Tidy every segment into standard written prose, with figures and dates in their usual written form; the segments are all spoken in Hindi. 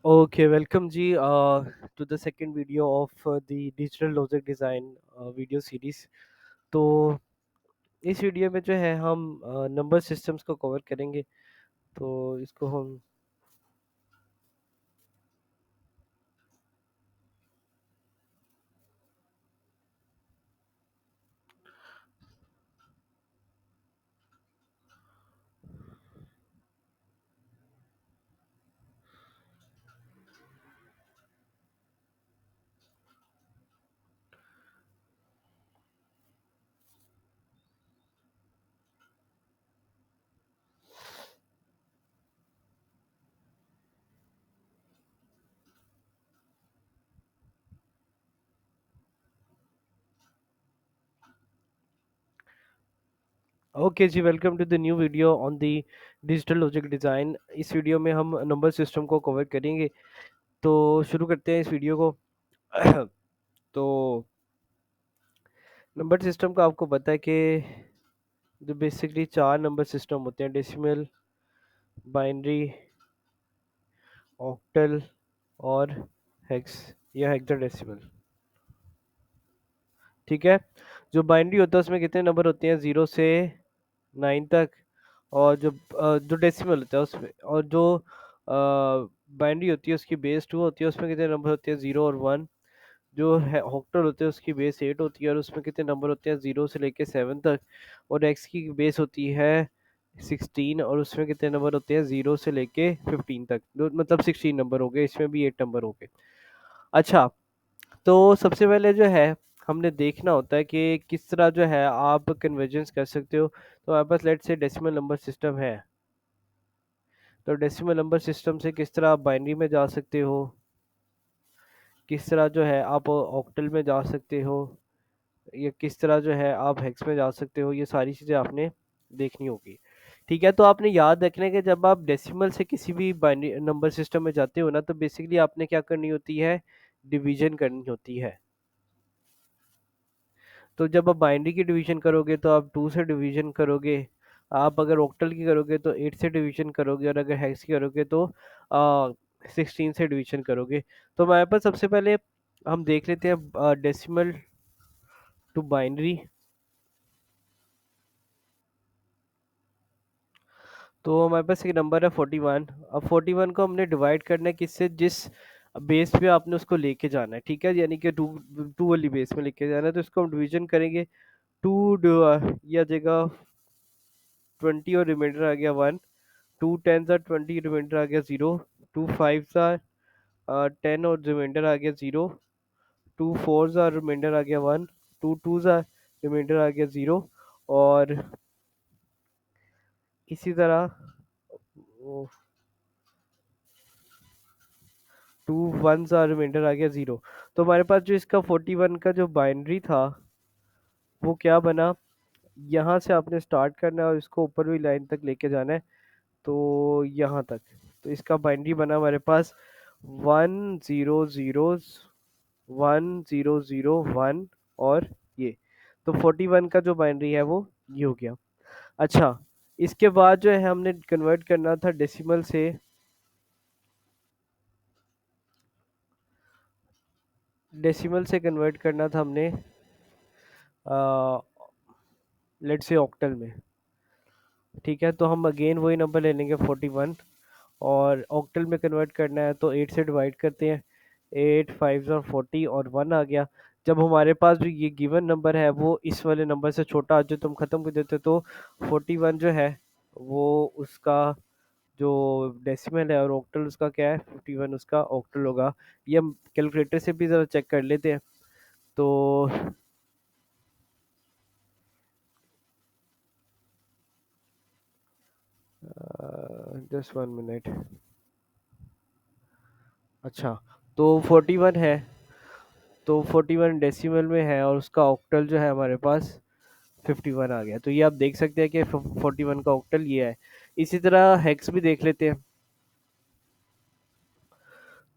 Okay, welcome ji to the second video of the digital logic design video series। तो इस वीडियो में जो है हम नंबर सिस्टम्स को कवर करेंगे। तो इसको हम ओके जी, welcome to the new video on the digital logic design. इस वीडियो में हम नंबर सिस्टम को कवर करेंगे। तो शुरू करते हैं इस वीडियो को। तो नंबर सिस्टम का आपको पता है कि जो बेसिकली चार नंबर सिस्टम होते हैं: डेसिमल, बाइनरी, ऑक्टल और हेक्स या हेक्साडेसिमल। ठीक है। जो बाइनरी होता है उसमें कितने नंबर होते हैं? 0 से 9 तक। और जो डेसिमल होता है उसमें, और जो बाइनरी होती है उसकी बेस 2 होती है, उसमें कितने नंबर होते हैं? 0 और 1। जो है ऑक्टल होते हैं उसकी बेस 8 होती है और उसमें कितने नंबर होते हैं? 0 से लेके 7 तक। और एक्स की बेस होती है 16 और उसमें कितने नंबर होते हैं? 0 से लेके 15 तक। मतलब 16 नंबर हो गए, इसमें भी 8 नंबर हो गए। अच्छा, तो सबसे पहले जो है हमने देखना होता है कि किस तरह जो है आप कन्वर्जेंस कर सकते हो। तो हमारे पास let's say decimal number system है। तो डेसिमल नंबर सिस्टम से किस तरह आप बाइनरी में जा सकते हो, किस तरह जो है आप ऑक्टल में जा सकते हो, या किस तरह जो है आप हेक्स में जा सकते हो, ये सारी चीज़ें आपने देखनी होगी। ठीक है। तो आपने याद रखना है कि जब आप डेसिमल से किसी भी बाइनरी नंबर सिस्टम में जाते हो ना, तो बेसिकली आपने क्या करनी होती है? डिवीजन करनी होती है। तो जब आप बाइनरी की डिवीजन करोगे तो आप 2 से डिवीजन करोगे। आप अगर ऑक्टल की करोगे तो 8 से डिवीजन करोगे, और अगर हेक्स की करोगे तो 16 से डिवीजन करोगे। तो हमारे पास सबसे पहले हम देख लेते हैं डेसिमल टू बाइनरी। तो हमारे पास एक नंबर है 41। अब 41 को हमने डिवाइड करना है किससे? जिस बेस पे आपने उसको लेके जाना है। ठीक है, यानी कि टू टू वाली बेस में लेके जाना है, तो इसको हम डिवीजन करेंगे। टू या जगह 20 और रिमाइंडर आ गया 1। 2 10 20, रिमाइंडर आ गया 0। 2 5 10 और रिमाइंडर आ गया 0। 2 4 रिमाइंडर आ गया 1। 2 2 रिमाइंडर आ गया 0। और इसी तरह 2 1 रिमाइंडर आ गया 0। तो हमारे पास जो इसका 41 का जो बाइनरी था वो क्या बना? यहाँ से आपने स्टार्ट करना है और इसको ऊपर भी लाइन तक लेके जाना है, तो यहाँ तक। तो इसका बाइनरी बना हमारे पास 1 0 0 1 0 0 1। और ये, तो 41 का जो बाइनरी है वो ये हो गया। अच्छा, इसके बाद जो है हमने कन्वर्ट करना था डेसिमल से। डेसिमल से कन्वर्ट करना था हमने लेट्स से ऑक्टल में। ठीक है, तो हम अगेन वही नंबर ले लेंगे 41, और ऑक्टल में कन्वर्ट करना है तो 8 से डिवाइड करते हैं। 8 5 और 40 और 1 आ गया। जब हमारे पास भी ये गिवन नंबर है वो इस वाले नंबर से छोटा जो तुम ख़त्म कर देते, तो 41 जो है वो उसका जो डेसिमल है, और ऑक्टल उसका क्या है? 51 उसका ऑक्टल होगा। ये हम कैलकुलेटर से भी ज़रा चेक कर लेते हैं। तो जस्ट 1 मिनट। अच्छा, तो 41 है, तो 41 डेसिमल में है, और उसका ऑक्टल जो है हमारे पास 51 आ गया। तो ये आप देख सकते हैं कि 41 का ऑक्टल ये है। इसी तरह हेक्स भी देख लेते हैं।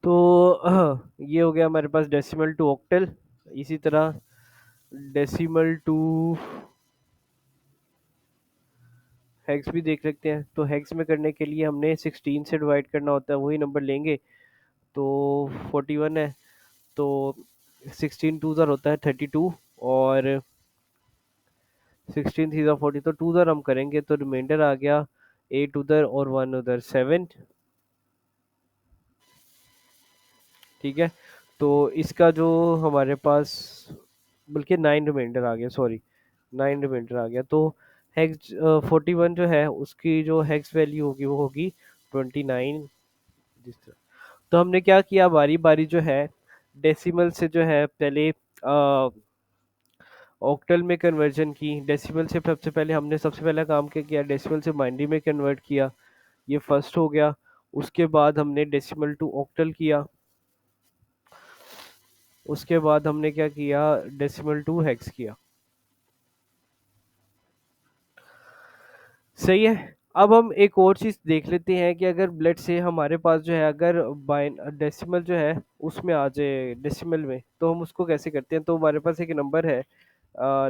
तो ये हो गया हमारे पास डेसिमल टू ऑक्टल। इसी तरह डेसिमल टू हेक्स भी देख सकते हैं। तो हेक्स में करने के लिए हमने 16 से डिवाइड करना होता है, वही नंबर लेंगे। तो 41 है, तो 16 2 ज़र होता है 32, और 16 3 ज़ा 40, तो 2 ज़र हम करेंगे तो रिमाइंडर आ गया 8 उधर और 1 उधर, 7। ठीक है, तो इसका जो हमारे पास, बल्कि 9 रिमाइंडर आ गया, सॉरी 9 रिमाइंडर आ गया, तो हेक्स 41 जो है उसकी जो हेक्स वैल्यू होगी वो होगी 29। जिस तरह, तो हमने क्या किया, बारी बारी जो है डेसिमल से जो है पहले ऑक्टल में कन्वर्जन की। डेसिमल से सबसे पहले हमने सबसे पहला काम क्या किया, डेसिमल से बाइनरी में कन्वर्ट किया, ये फर्स्ट हो गया। उसके बाद हमने डेसिमल टू ऑक्टल किया, उसके बाद हमने क्या किया, डेसिमल टू हेक्स किया। सही है। अब हम एक और चीज देख लेते हैं कि अगर ब्लड से हमारे पास जो है, अगर बाइन डेसिमल जो है उसमें आ जाए डेसिमल में, तो हम उसको कैसे करते हैं। तो हमारे पास एक नंबर है,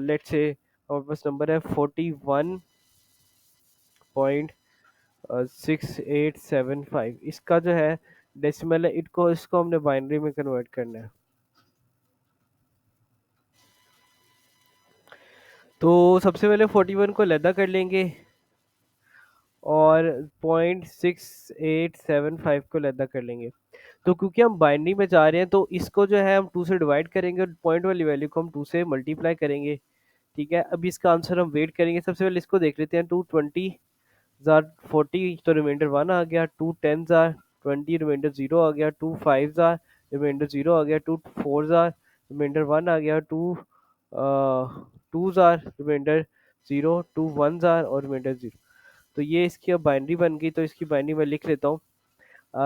लेट से हमारे पास नंबर है 41.6875। इसका जो है डेसिमल है, इसको हमने बाइनरी में कन्वर्ट करना है। तो सबसे पहले 41 को लैदा कर लेंगे, और 0.6875 को लैदा कर लेंगे। तो क्योंकि हम बाइनरी में जा रहे हैं, तो इसको जो है हम 2 से डिवाइड करेंगे, और पॉइंट वाली वैल्यू को हम 2 से मल्टीप्लाई करेंगे। ठीक है, अभी इसका आंसर हम वेट करेंगे। सबसे पहले इसको देख लेते हैं, 220 जार 40, तो रिमाइंडर 1 आ गया। 2 10 जार 20, रिमाइंडर 0 आ गया। 2 5 जार रिमाइंडर 0 आ गया। 2 4 जार रिमाइंडर 1 आ गया। 2 जार रिमाइंडर 0। 2 1 जार और रिमाइंडर 0। तो ये इसकी अब बाइनरी बन गई, तो इसकी बाइनरी मैं लिख लेता हूँ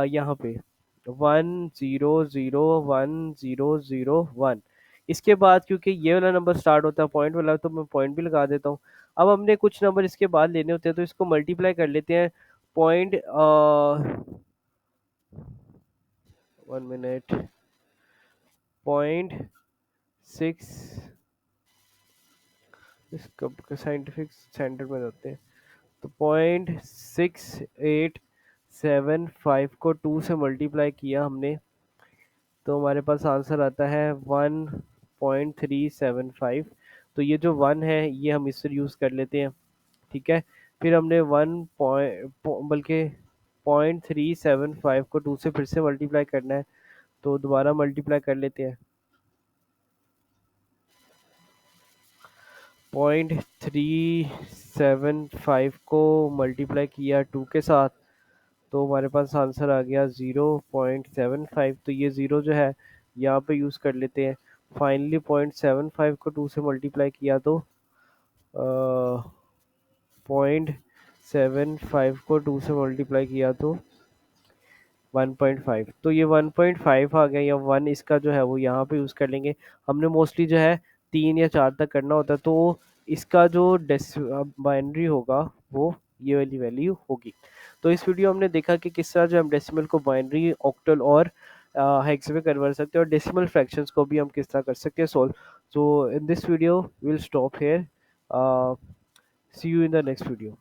यहाँ पे, 1 0 0 1 0 0 1। इसके बाद क्योंकि ये वाला नंबर स्टार्ट होता है पॉइंट वाला, तो मैं पॉइंट भी लगा देता हूँ। अब हमने कुछ नंबर इसके बाद लेने होते हैं, तो इसको मल्टीप्लाई कर लेते हैं। पॉइंट 1 मिनट, 0.6, इसका साइंटिफिक स्टैंडर्ड में होते हैं, तो 0.6875 को 2 से मल्टीप्लाई किया हमने, तो हमारे पास आंसर आता है 1.375। तो ये जो 1 है ये हम इससे यूज़ कर लेते हैं। ठीक है, फिर हमने 0.375 को 2 से फिर से मल्टीप्लाई करना है, तो दोबारा मल्टीप्लाई कर लेते हैं। 0.375 को मल्टीप्लाई किया 2 के साथ, तो हमारे पास आंसर आ गया 0.75। तो ये ज़ीरो जो है यहाँ पे यूज़ कर लेते हैं। फाइनली 0.75 को 2 से मल्टीप्लाई किया, तो 0.75 को 2 से मल्टीप्लाई किया तो 1.5। तो ये 1.5 आ गया, या 1 इसका जो है वो यहाँ पे यूज़ कर लेंगे। हमने मोस्टली जो है 3 या 4 तक करना होता है, तो इसका जो बाइनरी होगा वो ये वाली वैल्यू होगी। तो इस वीडियो हमने देखा कि किस तरह जो हम डेसिमल को बाइनरी, ऑक्टल और हेक्स में कन्वर्ट सकते हैं, और डेसिमल फ्रैक्शंस को भी हम किस तरह कर सकते हैं solve. So in this video will stop here, see you in the next video.